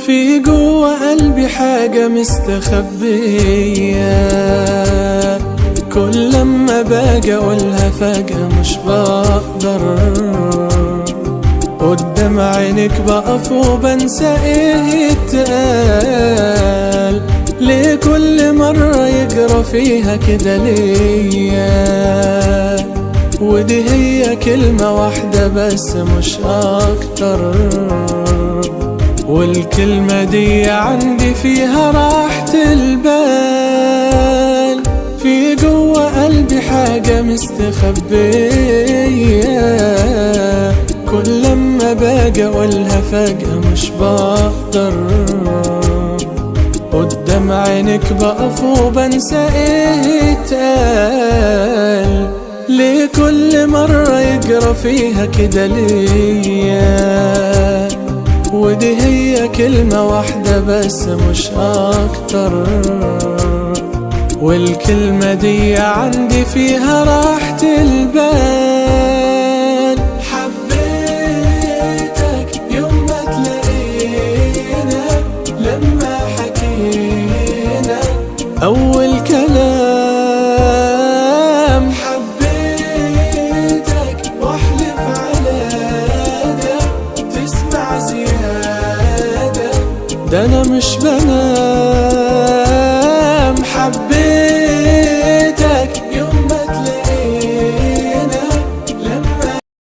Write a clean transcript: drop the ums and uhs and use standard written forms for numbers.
في جوا قلبي حاجة مستخبية، كل لما باجي اقولها فجأة مش بقدر. قدام عينك بقف وبنسى ايه اتقال، ليه كل مرة يجرى فيها كده ليا؟ ودي هي كلمة واحدة بس مش اكتر، والكلمة دي عندي فيها راحة البال. في جوا قلبي حاجة مستخبية، كل لما باجي اقولها فجأة مش بقدر. قدام عينك بقف وبنسى ايه اتقال، ليه كل مرة يجرى فيها كده ليا؟ ودي هي كلمة واحدة بس مش اكتر، والكلمة دي عندي فيها راحة البال. حبيتك يوم ما تلاقينا، لما حكينا أول كلام. حبيتك واحلف على ده، تسمع زيادة، ده أنا مش بنام. حبيتك